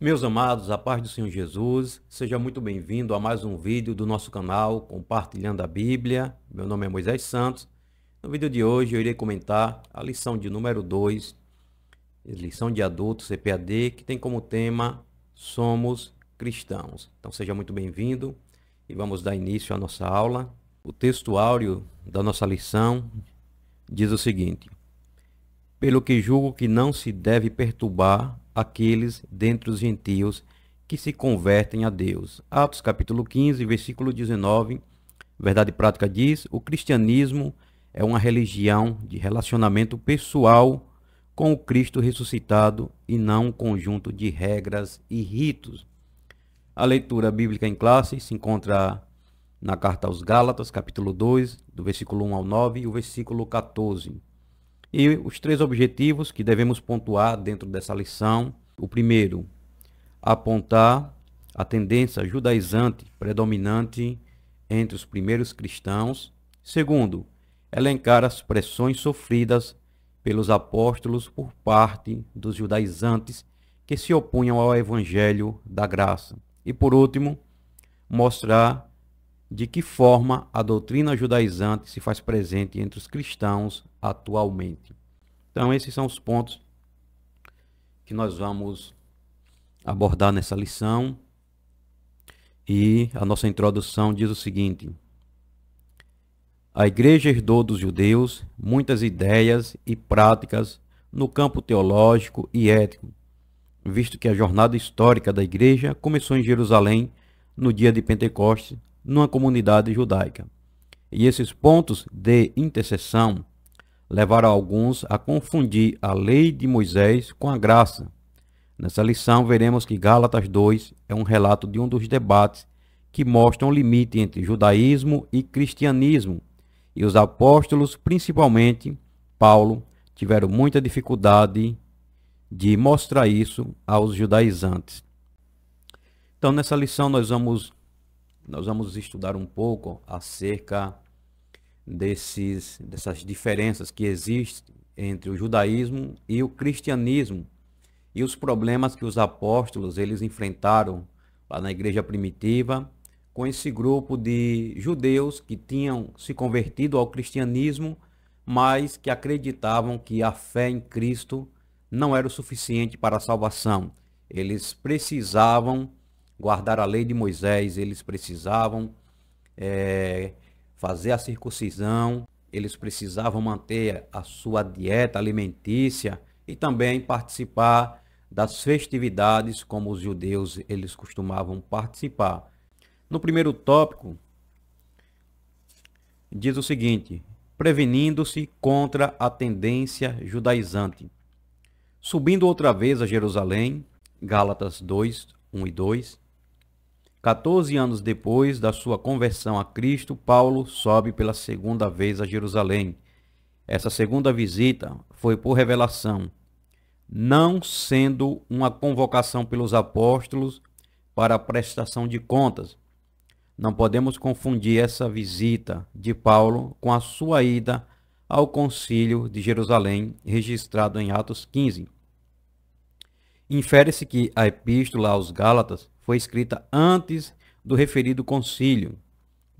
Meus amados, a paz do Senhor Jesus, seja muito bem-vindo a mais um vídeo do nosso canal Compartilhando a Bíblia. Meu nome é Moisés Santos. No vídeo de hoje eu irei comentar a lição de número 2, lição de adulto CPAD, que tem como tema Somos Cristãos. Então seja muito bem-vindo e vamos dar início à nossa aula. O texto áureo da nossa lição diz o seguinte: pelo que julgo que não se deve perturbar aqueles dentre os gentios que se convertem a Deus. Atos capítulo 15, versículo 19, Verdade Prática diz: o cristianismo é uma religião de relacionamento pessoal com o Cristo ressuscitado e não um conjunto de regras e ritos. A leitura bíblica em classe se encontra na carta aos Gálatas, capítulo 2, do versículo 1 ao 9 e o versículo 14. E os três objetivos que devemos pontuar dentro dessa lição: o primeiro, apontar a tendência judaizante predominante entre os primeiros cristãos. Segundo, elencar as pressões sofridas pelos apóstolos por parte dos judaizantes que se opunham ao evangelho da graça. E por último, mostrar de que forma a doutrina judaizante se faz presente entre os cristãos atualmente. Então, esses são os pontos que nós vamos abordar nessa lição. E a nossa introdução diz o seguinte: a igreja herdou dos judeus muitas ideias e práticas no campo teológico e ético, visto que a jornada histórica da igreja começou em Jerusalém no dia de Pentecostes, numa comunidade judaica. E esses pontos de interseção levaram alguns a confundir a lei de Moisés com a graça. Nessa lição veremos que Gálatas 2 é um relato de um dos debates que mostram o limite entre judaísmo e cristianismo, e os apóstolos, principalmente Paulo, tiveram muita dificuldade de mostrar isso aos judaizantes. Então, nessa lição nós vamos estudar um pouco acerca dessas diferenças que existem entre o judaísmo e o cristianismo e os problemas que os apóstolos eles enfrentaram lá na igreja primitiva com esse grupo de judeus que tinham se convertido ao cristianismo, mas que acreditavam que a fé em Cristo não era o suficiente para a salvação. Eles precisavam guardar a lei de Moisés, eles precisavam fazer a circuncisão, eles precisavam manter a sua dieta alimentícia e também participar das festividades como os judeus eles costumavam participar. No primeiro tópico, diz o seguinte: prevenindo-se contra a tendência judaizante. Subindo outra vez a Jerusalém, Gálatas 2, 1 e 2, 14 anos depois da sua conversão a Cristo, Paulo sobe pela segunda vez a Jerusalém. Essa segunda visita foi por revelação, não sendo uma convocação pelos apóstolos para a prestação de contas. Não podemos confundir essa visita de Paulo com a sua ida ao concílio de Jerusalém, registrado em Atos 15. Infere-se que a epístola aos Gálatas foi escrita antes do referido concílio,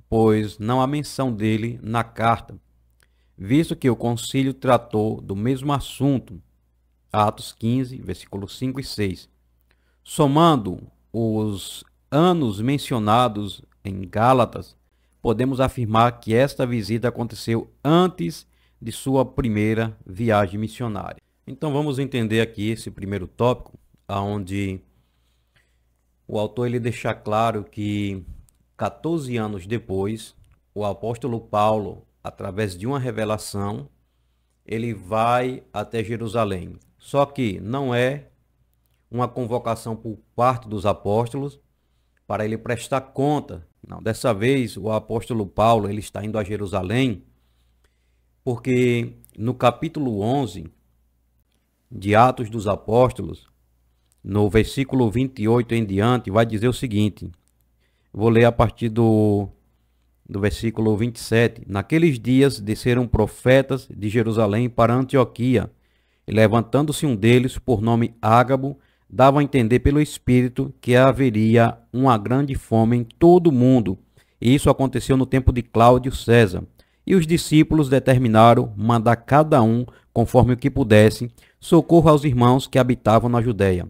pois não há menção dele na carta, visto que o concílio tratou do mesmo assunto, Atos 15, versículos 5 e 6. Somando os anos mencionados em Gálatas, podemos afirmar que esta visita aconteceu antes de sua primeira viagem missionária. Então vamos entender aqui esse primeiro tópico, onde o autor ele deixa claro que 14 anos depois, o apóstolo Paulo, através de uma revelação, ele vai até Jerusalém. Só que não é uma convocação por parte dos apóstolos para ele prestar conta. Não, dessa vez o apóstolo Paulo ele está indo a Jerusalém porque no capítulo 11 de Atos dos Apóstolos, no versículo 28 em diante, vai dizer o seguinte. Vou ler a partir do versículo 27. Naqueles dias desceram profetas de Jerusalém para Antioquia, e levantando-se um deles, por nome Ágabo, davam a entender pelo Espírito que haveria uma grande fome em todo o mundo. E isso aconteceu no tempo de Cláudio César. E os discípulos determinaram mandar cada um, conforme o que pudesse, socorro aos irmãos que habitavam na Judéia.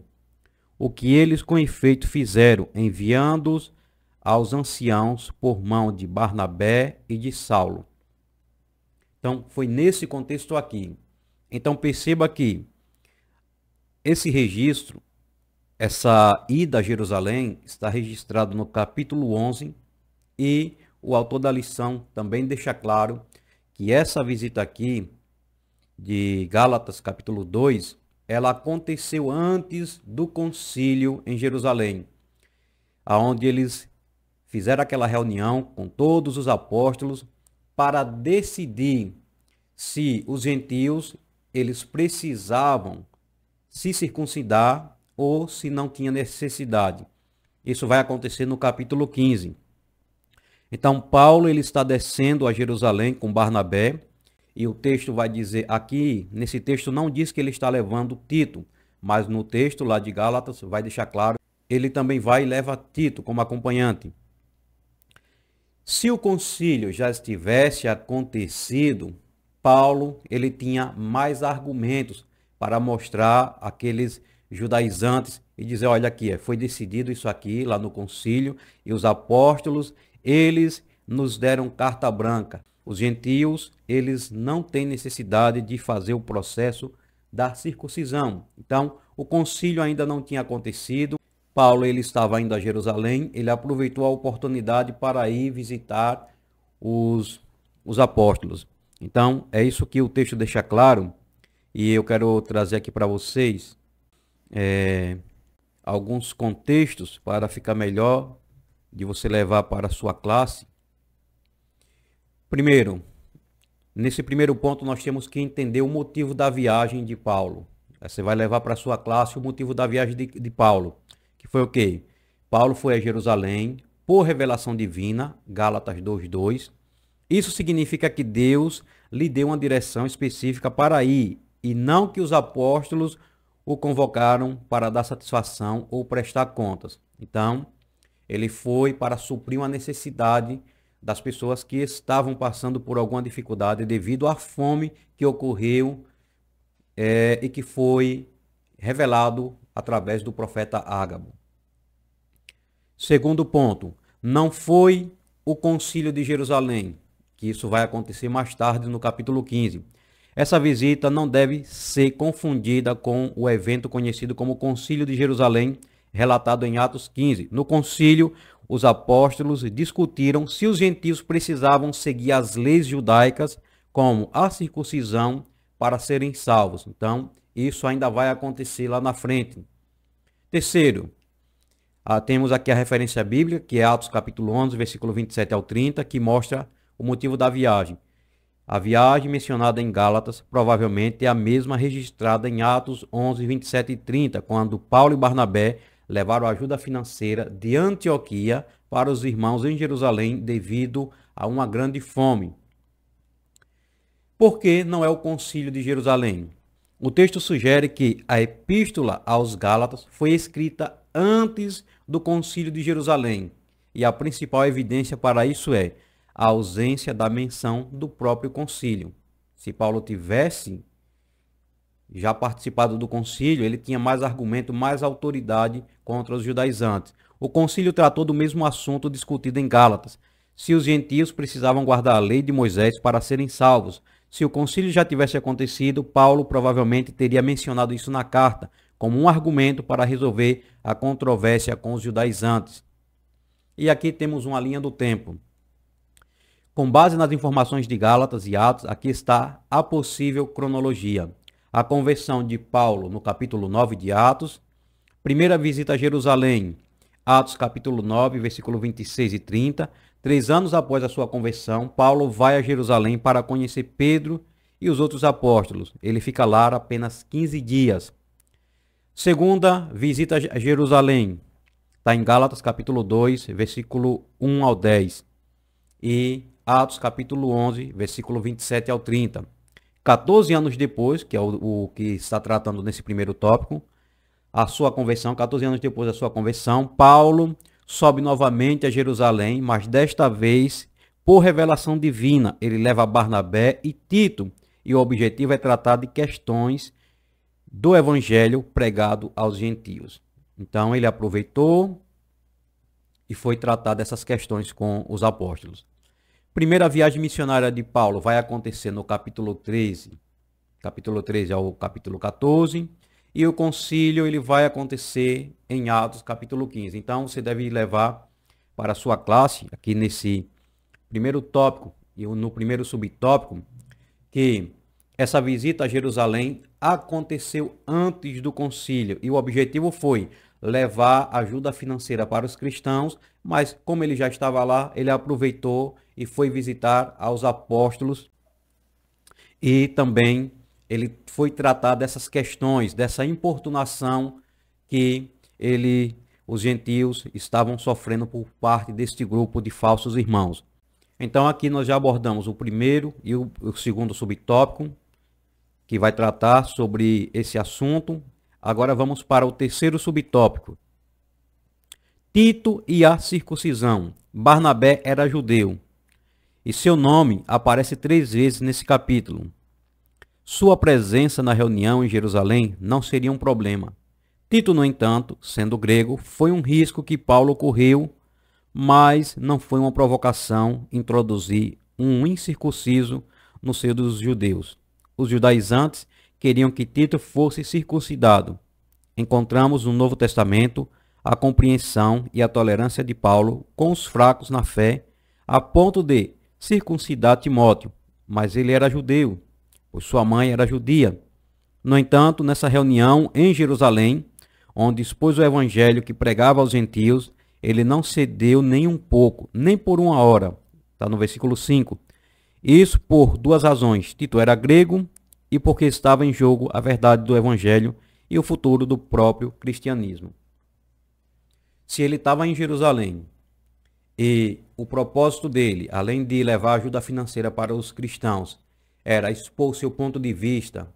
O que eles com efeito fizeram, enviando-os aos anciãos por mão de Barnabé e de Saulo. Então, foi nesse contexto aqui. Então, perceba que esse registro, essa ida a Jerusalém, está registrado no capítulo 11, e o autor da lição também deixa claro que essa visita aqui, de Gálatas capítulo 2, ela aconteceu antes do concílio em Jerusalém, aonde eles fizeram aquela reunião com todos os apóstolos para decidir se os gentios eles precisavam se circuncidar ou se não tinha necessidade. Isso vai acontecer no capítulo 15. Então, Paulo ele está descendo a Jerusalém com Barnabé, e o texto vai dizer aqui, nesse texto não diz que ele está levando Tito, mas no texto lá de Gálatas vai deixar claro, ele também vai e leva Tito como acompanhante. Se o concílio já estivesse acontecido, Paulo ele tinha mais argumentos para mostrar aqueles judaizantes e dizer, olha aqui, foi decidido isso aqui lá no concílio, e os apóstolos, eles nos deram carta branca. Os gentios, eles não têm necessidade de fazer o processo da circuncisão. Então, o concílio ainda não tinha acontecido. Paulo ele estava indo a Jerusalém, ele aproveitou a oportunidade para ir visitar os apóstolos. Então, é isso que o texto deixa claro, e eu quero trazer aqui para vocês alguns contextos para ficar melhor de você levar para a sua classe. Primeiro, nesse primeiro ponto nós temos que entender o motivo da viagem de Paulo. Você vai levar para a sua classe o motivo da viagem de Paulo, que foi o quê? Paulo foi a Jerusalém por revelação divina, Gálatas 2:2. Isso significa que Deus lhe deu uma direção específica para ir, e não que os apóstolos o convocaram para dar satisfação ou prestar contas. Então, ele foi para suprir uma necessidade das pessoas que estavam passando por alguma dificuldade devido à fome que ocorreu e que foi revelado através do profeta Ágabo. Segundo ponto, não foi o concílio de Jerusalém, que isso vai acontecer mais tarde no capítulo 15. Essa visita não deve ser confundida com o evento conhecido como Concílio de Jerusalém, relatado em Atos 15. No concílio, os apóstolos discutiram se os gentios precisavam seguir as leis judaicas, como a circuncisão, para serem salvos. Então, isso ainda vai acontecer lá na frente. Terceiro, temos aqui a referência bíblica, que é Atos capítulo 11, versículo 27 ao 30, que mostra o motivo da viagem. A viagem mencionada em Gálatas provavelmente é a mesma registrada em Atos 11, 27 e 30, quando Paulo e Barnabé levaram ajuda financeira de Antioquia para os irmãos em Jerusalém devido a uma grande fome. Por que não é o concílio de Jerusalém? O texto sugere que a epístola aos Gálatas foi escrita antes do concílio de Jerusalém, e a principal evidência para isso é a ausência da menção do próprio concílio. Se Paulo tivesse já participado do concílio, ele tinha mais argumento, mais autoridade contra os judaizantes. O concílio tratou do mesmo assunto discutido em Gálatas, se os gentios precisavam guardar a lei de Moisés para serem salvos. Se o concílio já tivesse acontecido, Paulo provavelmente teria mencionado isso na carta, como um argumento para resolver a controvérsia com os judaizantes. E aqui temos uma linha do tempo. Com base nas informações de Gálatas e Atos, aqui está a possível cronologia. A conversão de Paulo no capítulo 9 de Atos, primeira visita a Jerusalém, Atos capítulo 9, versículo 26 e 30. 3 anos após a sua conversão, Paulo vai a Jerusalém para conhecer Pedro e os outros apóstolos. Ele fica lá apenas 15 dias. Segunda visita a Jerusalém, está em Gálatas capítulo 2, versículo 1 ao 10. E Atos capítulo 11, versículo 27 ao 30. 14 anos depois, que é o que está tratando nesse primeiro tópico, a sua conversão, 14 anos depois da sua conversão, Paulo sobe novamente a Jerusalém, mas desta vez, por revelação divina, ele leva Barnabé e Tito, e o objetivo é tratar de questões do evangelho pregado aos gentios. Então, ele aproveitou e foi tratar dessas questões com os apóstolos. Primeira viagem missionária de Paulo vai acontecer no capítulo 13 ao capítulo 14, e o concílio ele vai acontecer em Atos, capítulo 15. Então, você deve levar para a sua classe, aqui nesse primeiro tópico e no primeiro subtópico, que essa visita a Jerusalém aconteceu antes do concílio, e o objetivo foi levar ajuda financeira para os cristãos, mas como ele já estava lá, ele aproveitou e foi visitar aos apóstolos, e também ele foi tratar dessas questões, dessa importunação que os gentios estavam sofrendo por parte deste grupo de falsos irmãos. Então aqui nós já abordamos o primeiro e o segundo subtópico, que vai tratar sobre esse assunto. Agora vamos para o terceiro subtópico. Tito e a circuncisão. Barnabé era judeu, e seu nome aparece 3 vezes nesse capítulo. Sua presença na reunião em Jerusalém não seria um problema. Tito, no entanto, sendo grego, foi um risco que Paulo correu, mas não foi uma provocação introduzir um incircunciso no seio dos judeus. Os judaizantes queriam que Tito fosse circuncidado. Encontramos no Novo Testamento a compreensão e a tolerância de Paulo com os fracos na fé, a ponto de circuncidar Timóteo, mas ele era judeu, pois sua mãe era judia. No entanto, nessa reunião em Jerusalém, onde expôs o evangelho que pregava aos gentios, ele não cedeu nem um pouco, nem por uma hora. Está no versículo 5. Isso por 2 razões. Tito era grego e porque estava em jogo a verdade do evangelho e o futuro do próprio cristianismo. Se ele estava em Jerusalém e o propósito dele, além de levar ajuda financeira para os cristãos, era expor seu ponto de vista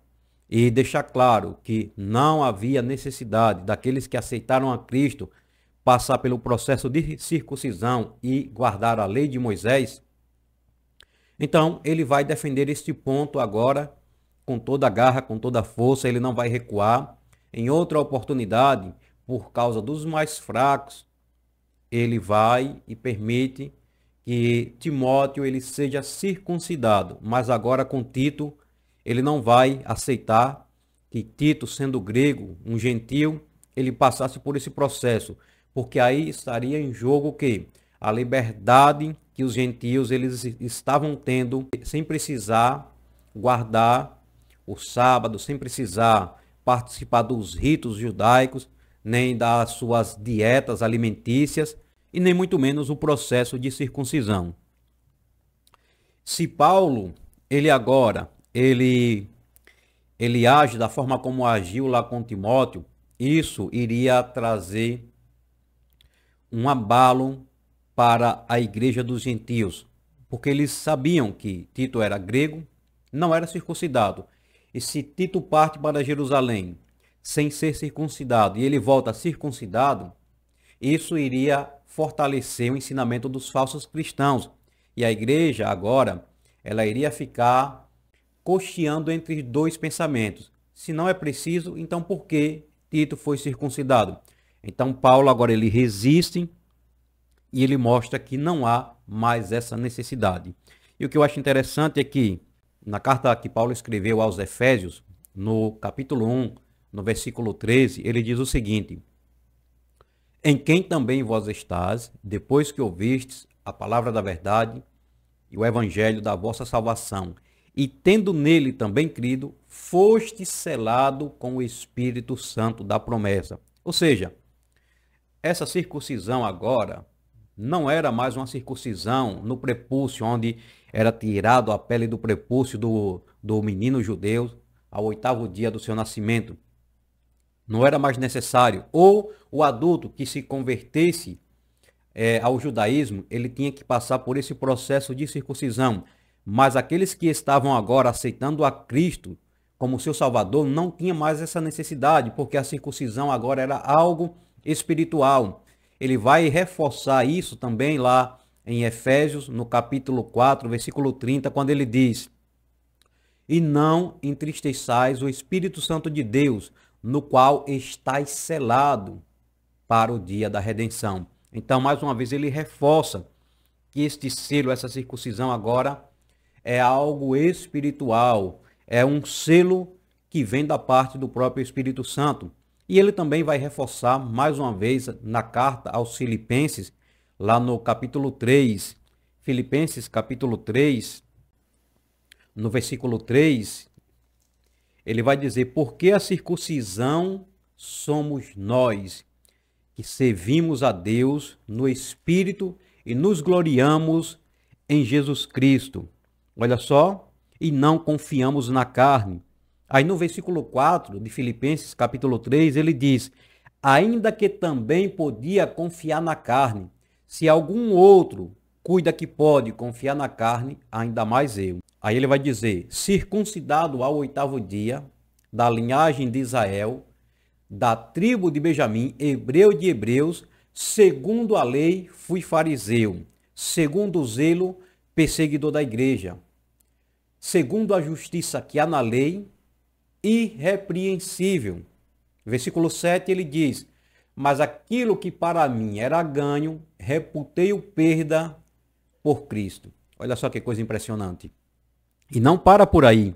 e deixar claro que não havia necessidade daqueles que aceitaram a Cristo passar pelo processo de circuncisão e guardar a lei de Moisés, então ele vai defender este ponto agora com toda a garra, com toda a força, ele não vai recuar. Em outra oportunidade, por causa dos mais fracos, ele vai e permite que Timóteo ele seja circuncidado, mas agora com Tito, ele não vai aceitar que Tito, sendo grego, um gentio, ele passasse por esse processo, porque aí estaria em jogo o quê? A liberdade que os gentios eles estavam tendo sem precisar guardar o sábado, sem precisar participar dos ritos judaicos, nem das suas dietas alimentícias, e nem muito menos o processo de circuncisão. Se Paulo, ele age da forma como agiu lá com Timóteo, isso iria trazer um abalo para a igreja dos gentios, porque eles sabiam que Tito era grego, não era circuncidado. E se Tito parte para Jerusalém sem ser circuncidado e ele volta circuncidado, isso iria fortalecer o ensinamento dos falsos cristãos. E a igreja agora, ela iria ficar cocheando entre 2 pensamentos. Se não é preciso, então por que Tito foi circuncidado? Então Paulo agora ele resiste e ele mostra que não há mais essa necessidade. E o que eu acho interessante é que na carta que Paulo escreveu aos Efésios, no capítulo 1, no versículo 13, ele diz o seguinte: em quem também vós estás, depois que ouvistes a palavra da verdade e o evangelho da vossa salvação, e tendo nele também crido, foste selado com o Espírito Santo da promessa. Ou seja, essa circuncisão agora não era mais uma circuncisão no prepúcio, onde era tirado a pele do prepúcio do menino judeu ao 8º dia do seu nascimento. Não era mais necessário. Ou o adulto que se convertesse ao judaísmo, ele tinha que passar por esse processo de circuncisão. Mas aqueles que estavam agora aceitando a Cristo como seu Salvador, não tinha mais essa necessidade, porque a circuncisão agora era algo espiritual. Ele vai reforçar isso também lá em Efésios, no capítulo 4, versículo 30, quando ele diz: e não entristeçais o Espírito Santo de Deus, no qual estáis selado para o dia da redenção. Então, mais uma vez, ele reforça que este selo, essa circuncisão agora é algo espiritual, é um selo que vem da parte do próprio Espírito Santo. E ele também vai reforçar mais uma vez na carta aos Filipenses, lá no capítulo 3, Filipenses capítulo 3, no versículo 3, ele vai dizer: porque a circuncisão somos nós, que servimos a Deus no Espírito e nos gloriamos em Jesus Cristo. Olha só, e não confiamos na carne. Aí no versículo 4 de Filipenses capítulo 3, ele diz: ainda que também podia confiar na carne, se algum outro cuida que pode confiar na carne, ainda mais eu. Aí ele vai dizer: circuncidado ao 8º dia, da linhagem de Israel, da tribo de Benjamim, hebreu de hebreus, segundo a lei fui fariseu, segundo o zelo, perseguidor da igreja, segundo a justiça que há na lei, irrepreensível. Versículo 7 ele diz: mas aquilo que para mim era ganho, reputei-o perda por Cristo. Olha só que coisa impressionante. E não para por aí.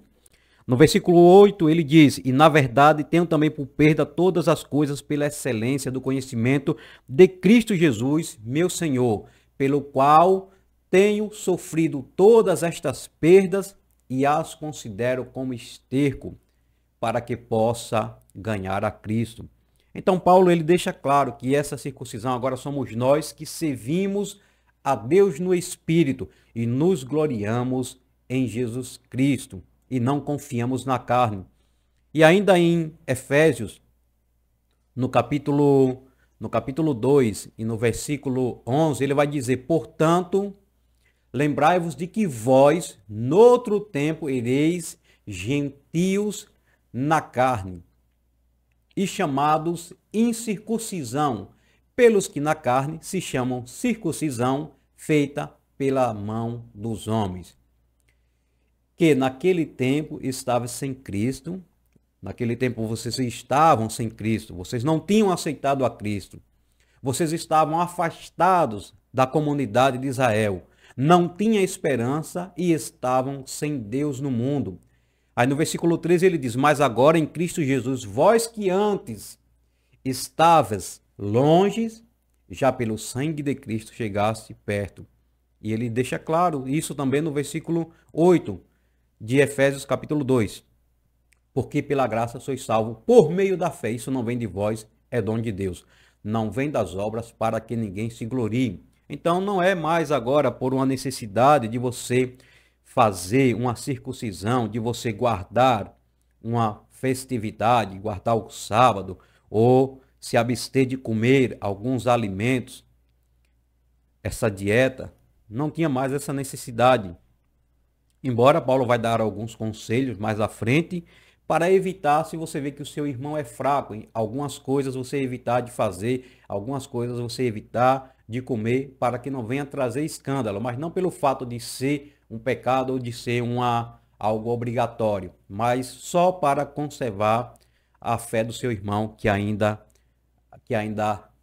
No versículo 8 ele diz: e na verdade tenho também por perda todas as coisas pela excelência do conhecimento de Cristo Jesus, meu Senhor, pelo qual tenho sofrido todas estas perdas e as considero como esterco, para que possa ganhar a Cristo. Então Paulo ele deixa claro que essa circuncisão agora somos nós que servimos a Deus no Espírito e nos gloriamos em Jesus Cristo e não confiamos na carne. E ainda em Efésios, no capítulo 2 e no versículo 11, ele vai dizer: portanto, lembrai-vos de que vós, noutro tempo, ereis gentios na carne, e chamados incircuncisão, pelos que na carne se chamam circuncisão, feita pela mão dos homens. Que naquele tempo estavam sem Cristo, naquele tempo vocês estavam sem Cristo, vocês não tinham aceitado a Cristo, vocês estavam afastados da comunidade de Israel, não tinham esperança e estavam sem Deus no mundo. Aí no versículo 13 ele diz: mas agora em Cristo Jesus, vós que antes estavas longe, já pelo sangue de Cristo chegaste perto. E ele deixa claro isso também no versículo 8 de Efésios capítulo 2. Porque pela graça sois salvos por meio da fé. Isso não vem de vós, é dom de Deus. Não vem das obras para que ninguém se glorie. Então não é mais agora por uma necessidade de você fazer uma circuncisão, de você guardar uma festividade, guardar o sábado, ou se abster de comer alguns alimentos. Essa dieta não tinha mais essa necessidade. Embora Paulo vai dar alguns conselhos mais à frente para evitar, se você vê que o seu irmão é fraco em algumas coisas, você evitar de fazer, algumas coisas você evitar de comer, para que não venha trazer escândalo, mas não pelo fato de ser um pecado ou de ser algo obrigatório, mas só para conservar a fé do seu irmão que ainda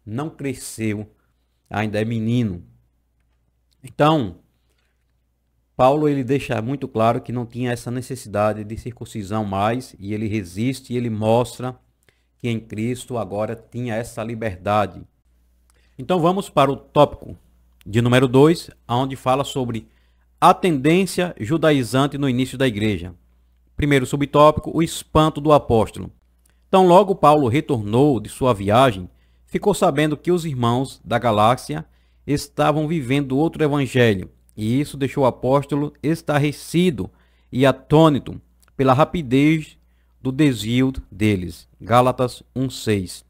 não cresceu, ainda é menino. Então, Paulo ele deixa muito claro que não tinha essa necessidade de circuncisão mais, e ele resiste e ele mostra que em Cristo agora tinha essa liberdade. Então vamos para o tópico de número 2, onde fala sobre a tendência judaizante no início da igreja. Primeiro subtópico, o espanto do apóstolo. Então logo Paulo retornou de sua viagem, ficou sabendo que os irmãos da Galácia estavam vivendo outro evangelho, e isso deixou o apóstolo estarrecido e atônito pela rapidez do desvio deles. Gálatas 1:6.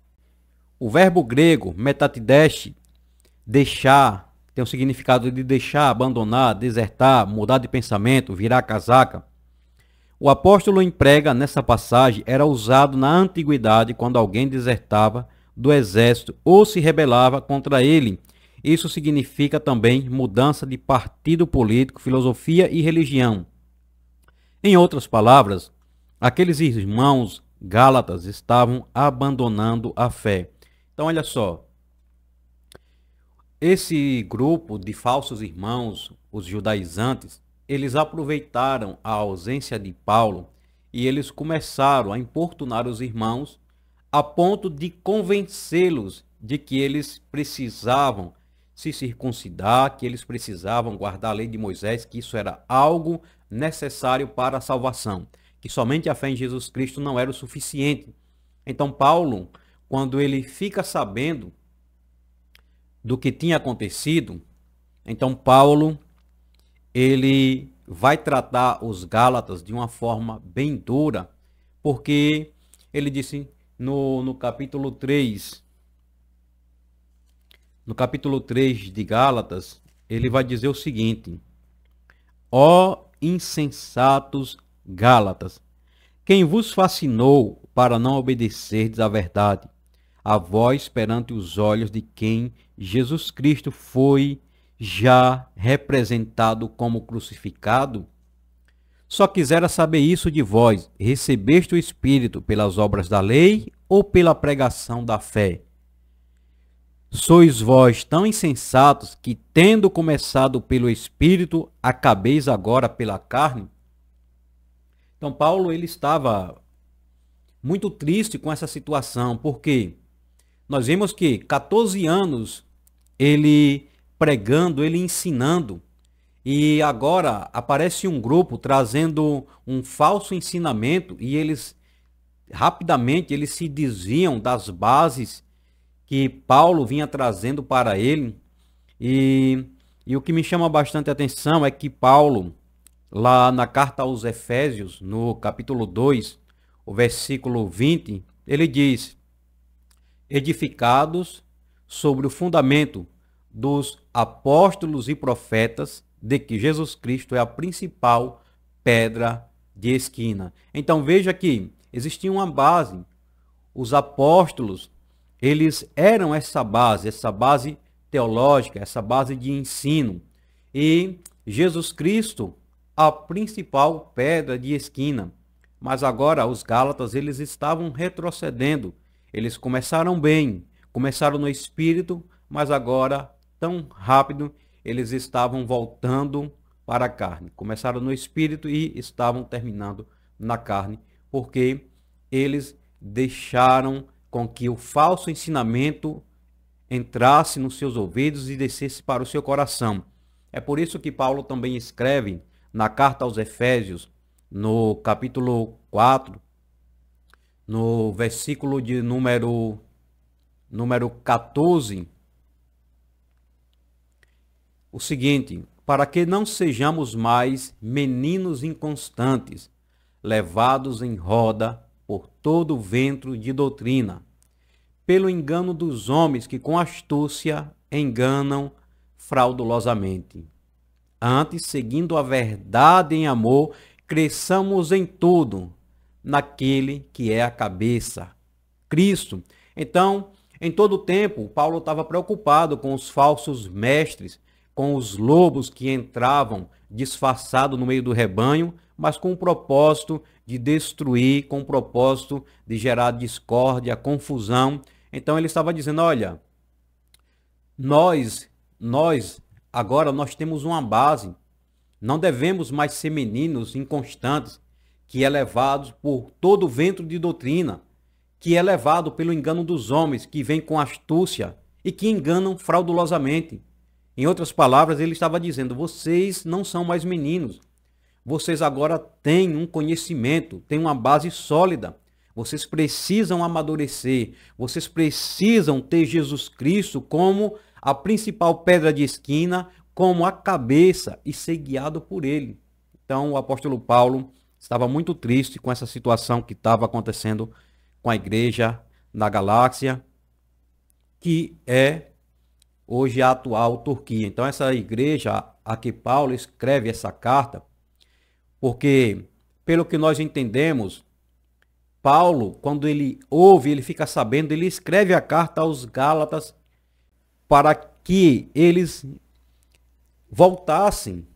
O verbo grego metatidesh, deixar, tem o significado de deixar, abandonar, desertar, mudar de pensamento, virar casaca. O apóstolo emprega nessa passagem era usado na antiguidade quando alguém desertava do exército ou se rebelava contra ele. Isso significa também mudança de partido político, filosofia e religião. Em outras palavras, aqueles irmãos gálatas estavam abandonando a fé. Então, olha só, esse grupo de falsos irmãos, os judaizantes, eles aproveitaram a ausência de Paulo e eles começaram a importunar os irmãos a ponto de convencê-los de que eles precisavam se circuncidar, que eles precisavam guardar a lei de Moisés, que isso era algo necessário para a salvação, que somente a fé em Jesus Cristo não era o suficiente. Então Paulo, quando ele fica sabendo do que tinha acontecido, então Paulo, ele vai tratar os Gálatas de uma forma bem dura, porque ele disse no capítulo 3, de Gálatas, ele vai dizer o seguinte: ó insensatos Gálatas, quem vos fascinou para não obedecerdes à verdade, a vós perante os olhos de quem Jesus Cristo foi já representado como crucificado? Só quisera saber isso de vós: recebeste o Espírito pelas obras da lei ou pela pregação da fé? Sois vós tão insensatos que, tendo começado pelo Espírito, acabeis agora pela carne? Então Paulo, ele estava muito triste com essa situação, porque nós vemos que 14 anos ele pregando, ele ensinando, e agora aparece um grupo trazendo um falso ensinamento e eles rapidamente eles se desviam das bases que Paulo vinha trazendo para ele. E o que me chama bastante atenção é que Paulo, lá na carta aos Efésios, no capítulo 2, o versículo 20, ele diz: edificados sobre o fundamento dos apóstolos e profetas, de que Jesus Cristo é a principal pedra de esquina. Então veja que existia uma base. Os apóstolos, eles eram essa base teológica, essa base de ensino. E Jesus Cristo, a principal pedra de esquina. Mas agora os Gálatas, eles estavam retrocedendo. Eles começaram bem, começaram no Espírito, mas agora, tão rápido, eles estavam voltando para a carne. Começaram no Espírito e estavam terminando na carne, porque eles deixaram com que o falso ensinamento entrasse nos seus ouvidos e descesse para o seu coração. É por isso que Paulo também escreve na carta aos Efésios, no capítulo 4, no versículo de número 14, o seguinte: para que não sejamos mais meninos inconstantes, levados em roda por todo o vento de doutrina, pelo engano dos homens que com astúcia enganam fraudulosamente. Antes, seguindo a verdade em amor, cresçamos em tudo naquele que é a cabeça, Cristo. Então, em todo o tempo, Paulo estava preocupado com os falsos mestres, com os lobos que entravam disfarçados no meio do rebanho, mas com o propósito de destruir, com o propósito de gerar discórdia, confusão. Então ele estava dizendo: olha, nós agora nós temos uma base, não devemos mais ser meninos inconstantes, que é levados por todo o vento de doutrina, que é levado pelo engano dos homens, que vem com astúcia e que enganam fraudulosamente. Em outras palavras, ele estava dizendo: vocês não são mais meninos. Vocês agora têm um conhecimento, têm uma base sólida. Vocês precisam amadurecer. Vocês precisam ter Jesus Cristo como a principal pedra de esquina, como a cabeça, e ser guiado por ele. Então, o apóstolo Paulo estava muito triste com essa situação que estava acontecendo com a igreja na Galácia, que é hoje a atual Turquia. Então, essa igreja a que Paulo escreve essa carta, porque pelo que nós entendemos, Paulo, quando ele ouve, ele fica sabendo, ele escreve a carta aos Gálatas para que eles voltassem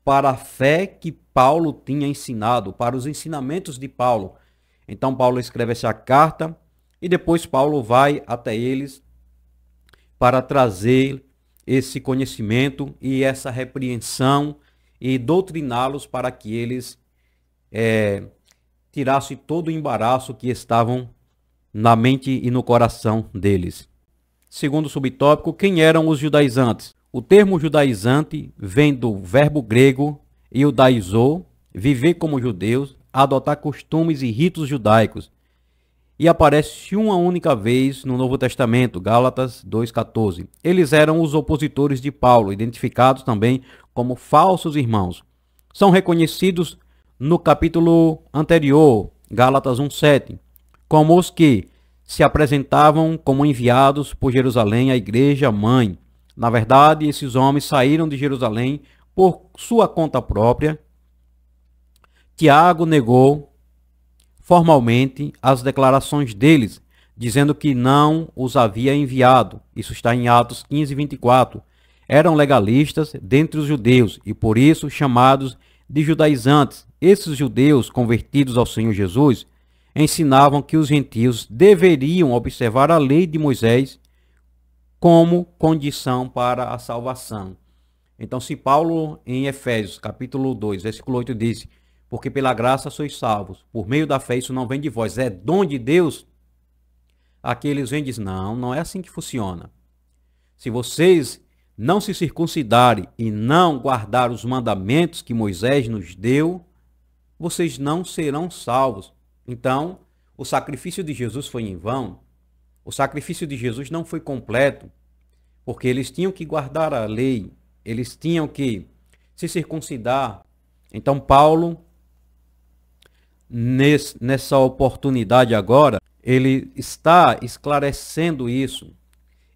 para a fé que Paulo tinha ensinado, para os ensinamentos de Paulo. Então Paulo escreve essa carta e depois Paulo vai até eles para trazer esse conhecimento e essa repreensão e doutriná-los para que eles tirassem todo o embaraço que estavam na mente e no coração deles. Segundo subtópico, quem eram os judaizantes? O termo judaizante vem do verbo grego iudaizou, viver como judeus, adotar costumes e ritos judaicos. E aparece uma única vez no Novo Testamento, Gálatas 2,14. Eles eram os opositores de Paulo, identificados também como falsos irmãos. São reconhecidos no capítulo anterior, Gálatas 1,7, como os que se apresentavam como enviados por Jerusalém à igreja mãe. Na verdade, esses homens saíram de Jerusalém por sua conta própria. Tiago negou formalmente as declarações deles, dizendo que não os havia enviado. Isso está em Atos 15:24. Eram legalistas dentre os judeus e por isso chamados de judaizantes. Esses judeus convertidos ao Senhor Jesus ensinavam que os gentios deveriam observar a lei de Moisés como condição para a salvação. Então, se Paulo, em Efésios, capítulo 2, versículo 8, diz: porque pela graça sois salvos, por meio da fé, isso não vem de vós, é dom de Deus. Aqui eles vêm e dizem: não é assim que funciona. Se vocês não se circuncidarem e não guardar os mandamentos que Moisés nos deu, vocês não serão salvos. Então, o sacrifício de Jesus foi em vão. O sacrifício de Jesus não foi completo, porque eles tinham que guardar a lei, eles tinham que se circuncidar. Então, Paulo, nessa oportunidade agora, ele está esclarecendo isso.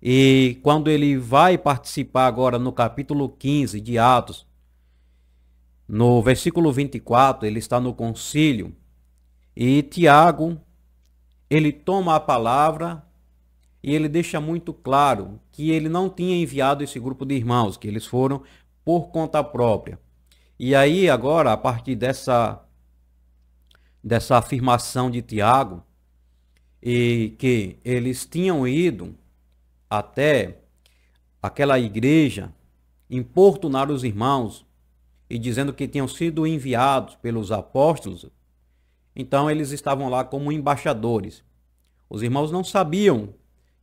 E quando ele vai participar agora no capítulo 15 de Atos, no versículo 24, ele está no concílio, e Tiago, ele toma a palavra e ele deixa muito claro que ele não tinha enviado esse grupo de irmãos, que eles foram por conta própria. E aí agora, a partir dessa afirmação de Tiago, e que eles tinham ido até aquela igreja importunar os irmãos e dizendo que tinham sido enviados pelos apóstolos, então eles estavam lá como embaixadores. Os irmãos não sabiam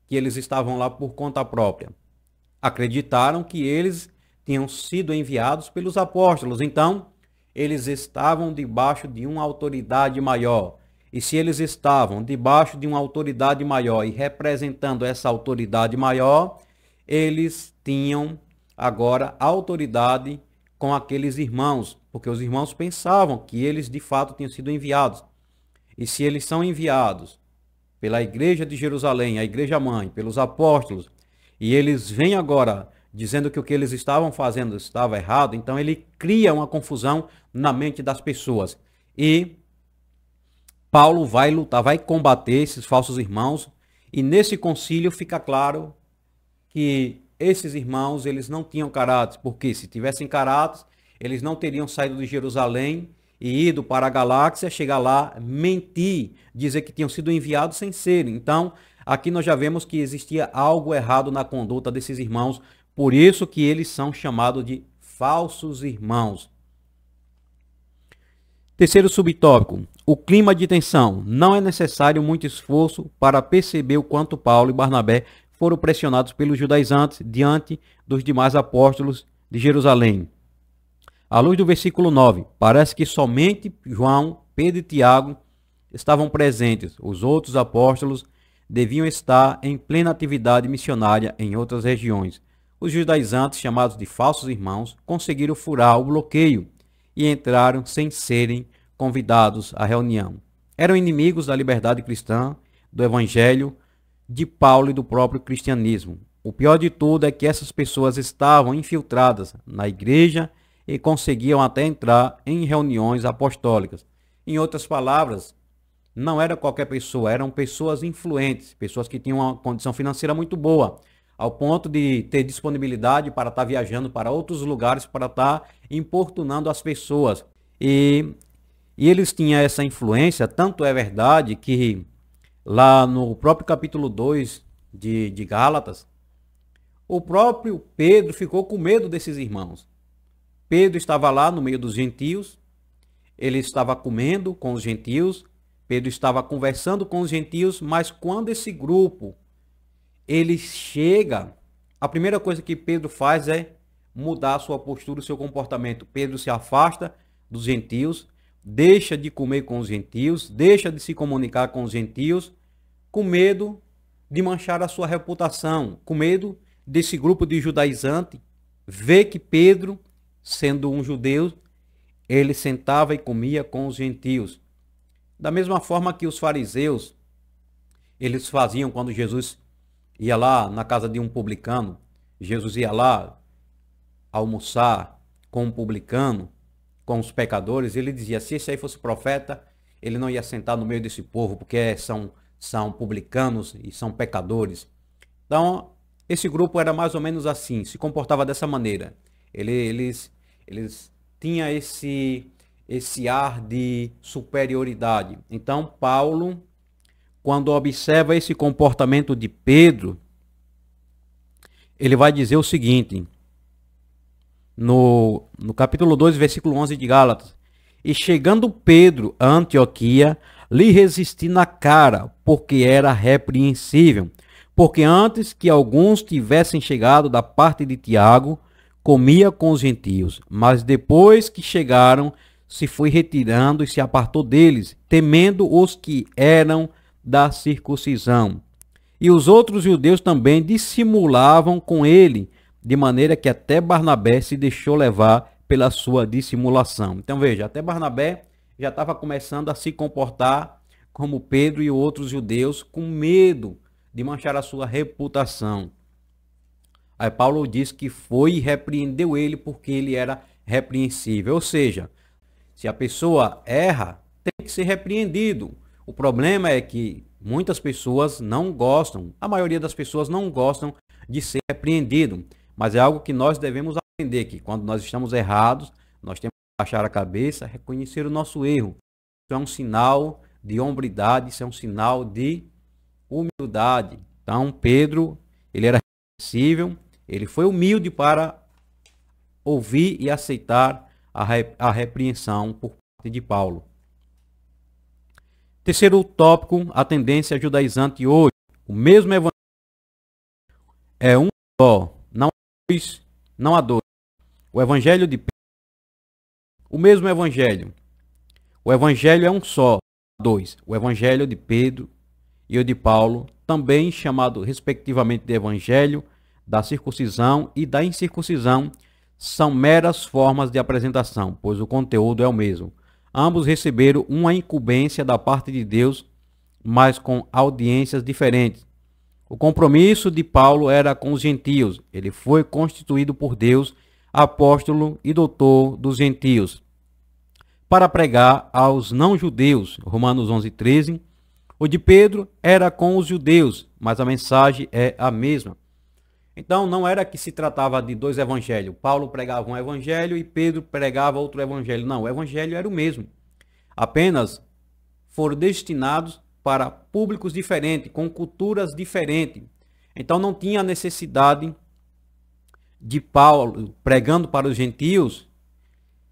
que eles estavam lá por conta própria. Acreditaram que eles tinham sido enviados pelos apóstolos. Então, eles estavam debaixo de uma autoridade maior. E se eles estavam debaixo de uma autoridade maior e representando essa autoridade maior, eles tinham agora autoridade com aqueles irmãos, porque os irmãos pensavam que eles de fato tinham sido enviados. E se eles são enviados pela igreja de Jerusalém, a igreja mãe, pelos apóstolos, e eles vêm agora dizendo que o que eles estavam fazendo estava errado, então ele cria uma confusão na mente das pessoas. E Paulo vai lutar, vai combater esses falsos irmãos, e nesse concílio fica claro que esses irmãos, eles não tinham caráter, porque se tivessem caráter, eles não teriam saído de Jerusalém e ido para a galáxia, chegar lá, mentir, dizer que tinham sido enviados sem serem. Então, aqui nós já vemos que existia algo errado na conduta desses irmãos, por isso que eles são chamados de falsos irmãos. Terceiro subtópico, o clima de tensão. Não é necessário muito esforço para perceber o quanto Paulo e Barnabé foram pressionados pelos judaizantes diante dos demais apóstolos de Jerusalém. À luz do versículo 9, parece que somente João, Pedro e Tiago estavam presentes. Os outros apóstolos deviam estar em plena atividade missionária em outras regiões. Os judaizantes, chamados de falsos irmãos, conseguiram furar o bloqueio e entraram sem serem convidados à reunião. Eram inimigos da liberdade cristã, do evangelho, de Paulo e do próprio cristianismo. O pior de tudo é que essas pessoas estavam infiltradas na igreja e conseguiam até entrar em reuniões apostólicas. Em outras palavras, não era qualquer pessoa, eram pessoas influentes, pessoas que tinham uma condição financeira muito boa, ao ponto de ter disponibilidade para estar viajando para outros lugares, para estar importunando as pessoas. E eles tinham essa influência, tanto é verdade que lá no próprio capítulo 2 de Gálatas, o próprio Pedro ficou com medo desses irmãos. Pedro estava lá no meio dos gentios, ele estava comendo com os gentios, Pedro estava conversando com os gentios, mas quando esse grupo ele chega, a primeira coisa que Pedro faz é mudar a sua postura, o seu comportamento. Pedro se afasta dos gentios, deixa de comer com os gentios, deixa de se comunicar com os gentios, com medo de manchar a sua reputação, com medo desse grupo de judaizantes ver que Pedro, sendo um judeu, ele sentava e comia com os gentios. Da mesma forma que os fariseus, eles faziam quando Jesus ia lá na casa de um publicano, Jesus ia lá almoçar com um publicano, com os pecadores, ele dizia, se esse aí fosse profeta, ele não ia sentar no meio desse povo, porque são publicanos e são pecadores. Então, esse grupo era mais ou menos assim, se comportava dessa maneira. Eles tinham esse ar de superioridade. Então, Paulo, quando observa esse comportamento de Pedro, ele vai dizer o seguinte, no capítulo 2, versículo 11 de Gálatas, e chegando Pedro a Antioquia, lhe resisti na cara, porque era repreensível, porque antes que alguns tivessem chegado da parte de Tiago, comia com os gentios, mas depois que chegaram, se foi retirando e se apartou deles, temendo os que eram da circuncisão. E os outros judeus também dissimulavam com ele, de maneira que até Barnabé se deixou levar pela sua dissimulação. Então veja, até Barnabé já estava começando a se comportar como Pedro e outros judeus, com medo de manchar a sua reputação. Aí Paulo diz que foi e repreendeu ele porque ele era repreensível. Ou seja, se a pessoa erra, tem que ser repreendido. O problema é que muitas pessoas não gostam, a maioria das pessoas não gostam de ser repreendido. Mas é algo que nós devemos aprender, que quando nós estamos errados, nós temos que baixar a cabeça, reconhecer o nosso erro. Isso é um sinal de hombridade, isso é um sinal de humildade. Então, Pedro, ele era repreensível, ele foi humilde para ouvir e aceitar a repreensão por parte de Paulo. Terceiro tópico, a tendência judaizante hoje. O mesmo evangelho é um só, não há dois. O evangelho de Pedro, o mesmo evangelho. O evangelho é um só, dois. O evangelho de Pedro e o de Paulo, também chamado respectivamente de evangelho da circuncisão e da incircuncisão, são meras formas de apresentação, pois o conteúdo é o mesmo. Ambos receberam uma incumbência da parte de Deus, mas com audiências diferentes. O compromisso de Paulo era com os gentios. Ele foi constituído por Deus, apóstolo e doutor dos gentios, para pregar aos não-judeus. Romanos 11:13. O de Pedro era com os judeus, mas a mensagem é a mesma. Então não era que se tratava de dois evangelhos. Paulo pregava um evangelho e Pedro pregava outro evangelho. Não, o evangelho era o mesmo. Apenas foram destinados para públicos diferentes, com culturas diferentes. Então não tinha necessidade de Paulo, pregando para os gentios,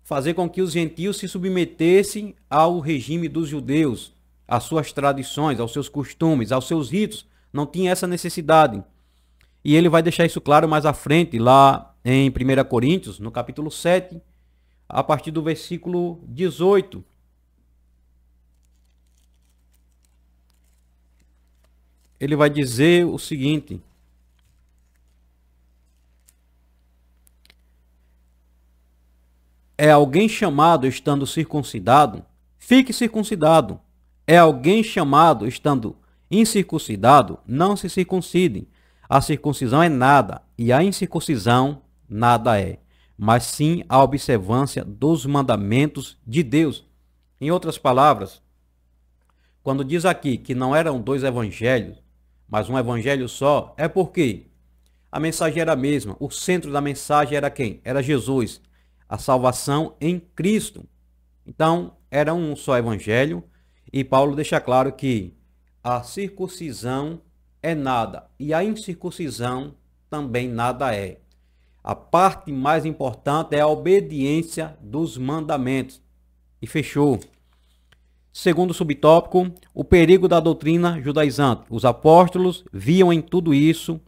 fazer com que os gentios se submetessem ao regime dos judeus, às suas tradições, aos seus costumes, aos seus ritos. Não tinha essa necessidade. E ele vai deixar isso claro mais à frente, lá em 1 Coríntios, no capítulo 7, a partir do versículo 18. Ele vai dizer o seguinte: é alguém chamado estando circuncidado? Fique circuncidado. É alguém chamado estando incircuncidado? Não se circuncidem. A circuncisão é nada, e a incircuncisão nada é, mas sim a observância dos mandamentos de Deus. Em outras palavras, quando diz aqui que não eram dois evangelhos, mas um evangelho só, é porque a mensagem era a mesma. O centro da mensagem era quem? Era Jesus. A salvação em Cristo. Então, era um só evangelho. E Paulo deixa claro que a circuncisão é nada. E a incircuncisão também nada é. A parte mais importante é a obediência dos mandamentos. E fechou. Segundo subtópico, o perigo da doutrina judaizante. Os apóstolos viam em tudo isso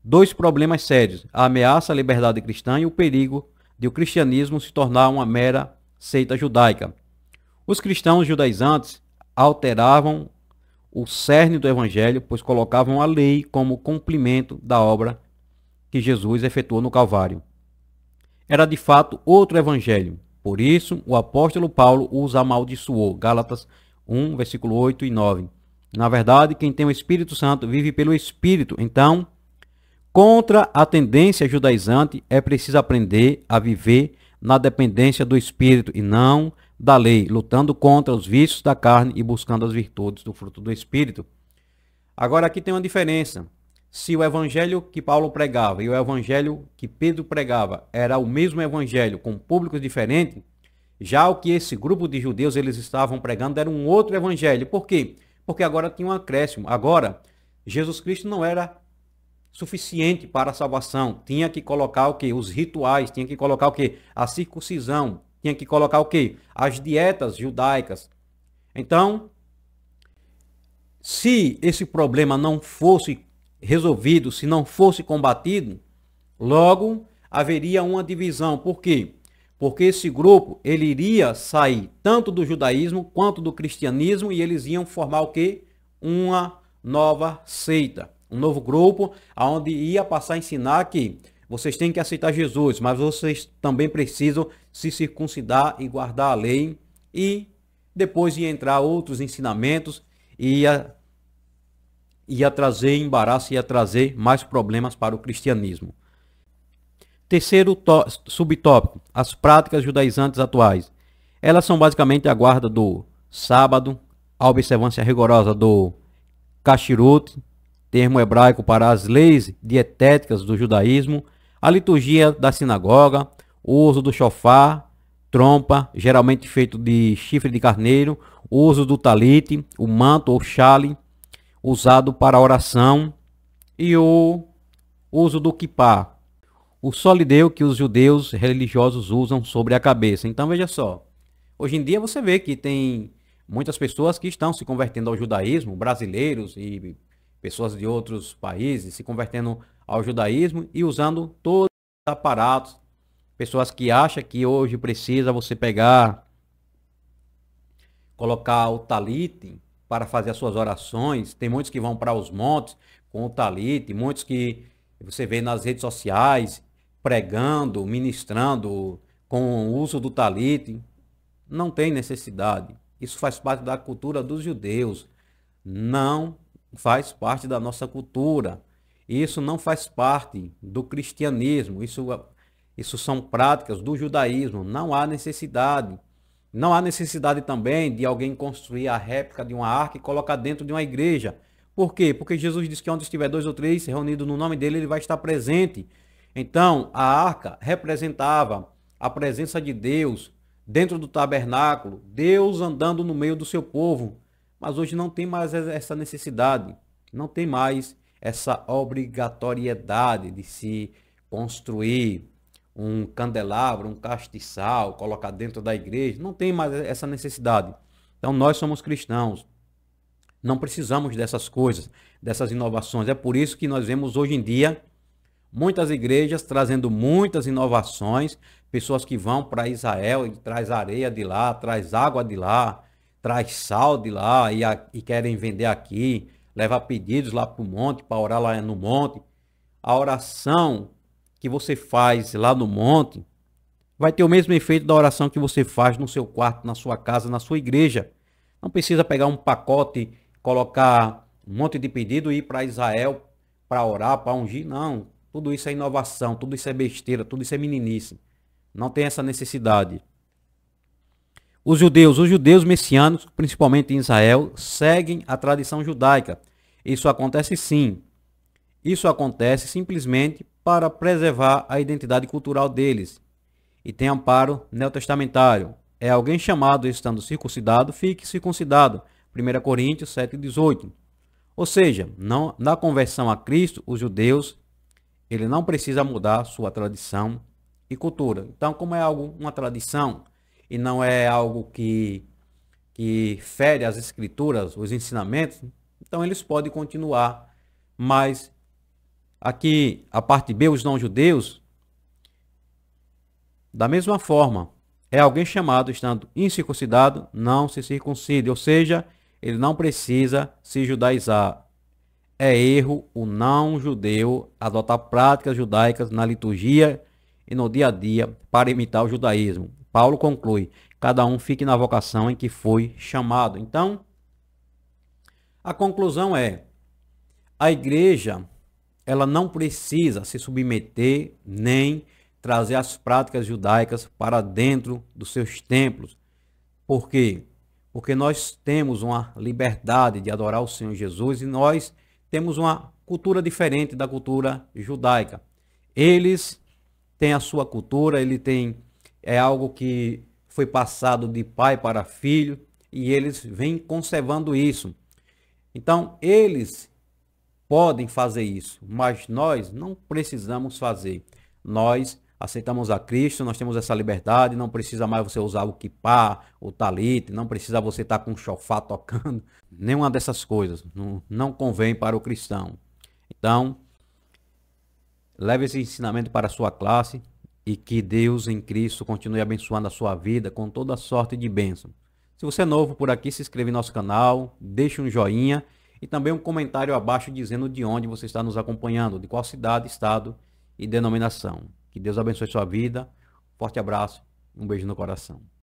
dois problemas sérios: a ameaça à liberdade cristã e o perigo de o cristianismo se tornar uma mera seita judaica. Os cristãos judaizantes alteravam o cerne do evangelho, pois colocavam a lei como cumprimento da obra que Jesus efetuou no Calvário. Era de fato outro evangelho. Por isso, o apóstolo Paulo os amaldiçoou. Gálatas 1, versículo 8 e 9. Na verdade, quem tem o Espírito Santo vive pelo Espírito. Então, contra a tendência judaizante, é preciso aprender a viver na dependência do Espírito e não da lei, lutando contra os vícios da carne e buscando as virtudes do fruto do Espírito. Agora, aqui tem uma diferença. Se o evangelho que Paulo pregava e o evangelho que Pedro pregava era o mesmo evangelho com públicos diferentes, já o que esse grupo de judeus eles estavam pregando era um outro evangelho. Por quê? Porque agora tinha um acréscimo. Agora, Jesus Cristo não era suficiente para a salvação. Tinha que colocar o quê? Os rituais, tinha que colocar o quê? A circuncisão, tinha que colocar o quê? As dietas judaicas. Então, se esse problema não fosse resolvido, se não fosse combatido, logo haveria uma divisão. Por quê? Porque esse grupo ele iria sair tanto do judaísmo quanto do cristianismo e eles iam formar o quê? Uma nova seita, um novo grupo, onde ia passar a ensinar que vocês têm que aceitar Jesus, mas vocês também precisam se circuncidar e guardar a lei, e depois ia entrar outros ensinamentos e ia trazer embaraço, ia trazer mais problemas para o cristianismo. Terceiro subtópico, as práticas judaizantes atuais. Elas são basicamente a guarda do sábado, a observância rigorosa do kashrut, termo hebraico para as leis dietéticas do judaísmo, a liturgia da sinagoga, o uso do shofar, trompa, geralmente feito de chifre de carneiro, o uso do talite, o manto ou chale, usado para oração, e o uso do kippá, o solideu que os judeus religiosos usam sobre a cabeça. Então veja só, hoje em dia você vê que tem muitas pessoas que estão se convertendo ao judaísmo, brasileiros e pessoas de outros países se convertendo ao judaísmo e usando todos os aparatos. Pessoas que acham que hoje precisa você pegar, colocar o talite para fazer as suas orações. Tem muitos que vão para os montes com o talite, muitos que você vê nas redes sociais pregando, ministrando com o uso do talite. Não tem necessidade. Isso faz parte da cultura dos judeus. Não faz parte da nossa cultura. Isso não faz parte do cristianismo. Isso são práticas do judaísmo. Não há necessidade. Não há necessidade também de alguém construir a réplica de uma arca e colocar dentro de uma igreja. Por quê? Porque Jesus disse que onde estiver dois ou três reunidos no nome dele, ele vai estar presente. Então, a arca representava a presença de Deus dentro do tabernáculo, Deus andando no meio do seu povo. Mas hoje não tem mais essa necessidade, não tem mais essa obrigatoriedade de se construir um candelabro, um castiçal, colocar dentro da igreja. Não tem mais essa necessidade. Então nós somos cristãos, não precisamos dessas coisas, dessas inovações. É por isso que nós vemos hoje em dia muitas igrejas trazendo muitas inovações, pessoas que vão para Israel e traz areia de lá, traz água de lá, traz sal de lá e querem vender aqui, leva pedidos lá para o monte, para orar lá no monte. A oração que você faz lá no monte vai ter o mesmo efeito da oração que você faz no seu quarto, na sua casa, na sua igreja. Não precisa pegar um pacote, colocar um monte de pedido e ir para Israel para orar, para ungir. Não, tudo isso é inovação, tudo isso é besteira, tudo isso é meninice. Não tem essa necessidade. Os judeus messiânicos, principalmente em Israel, seguem a tradição judaica. Isso acontece sim. Isso acontece simplesmente para preservar a identidade cultural deles. E tem amparo neotestamentário. É alguém chamado estando circuncidado, fique circuncidado. 1 Coríntios 7,18. Ou seja, na conversão a Cristo, os judeus, ele não precisa mudar sua tradição e cultura. Então, como é algo, uma tradição, e não é algo que fere as escrituras, os ensinamentos, então eles podem continuar. Mas aqui, a parte B, os não-judeus, da mesma forma, é alguém chamado estando incircuncidado, não se circuncide, ou seja, ele não precisa se judaizar. É erro o não-judeu adotar práticas judaicas na liturgia e no dia a dia para imitar o judaísmo. Paulo conclui: cada um fique na vocação em que foi chamado. Então, a conclusão é: a igreja, ela não precisa se submeter nem trazer as práticas judaicas para dentro dos seus templos. Por quê? Porque nós temos uma liberdade de adorar o Senhor Jesus e nós temos uma cultura diferente da cultura judaica. Eles têm a sua cultura, é algo que foi passado de pai para filho e eles vêm conservando isso. Então, eles podem fazer isso, mas nós não precisamos fazer. Nós aceitamos a Cristo, nós temos essa liberdade, não precisa mais você usar o quipá, o talite, não precisa você estar com o chofá tocando, nenhuma dessas coisas, não convém para o cristão. Então, leve esse ensinamento para a sua classe e que Deus em Cristo continue abençoando a sua vida com toda sorte de bênção. Se você é novo por aqui, se inscreva em nosso canal, deixe um joinha e também um comentário abaixo dizendo de onde você está nos acompanhando, de qual cidade, estado e denominação. Que Deus abençoe sua vida. Forte abraço, um beijo no coração.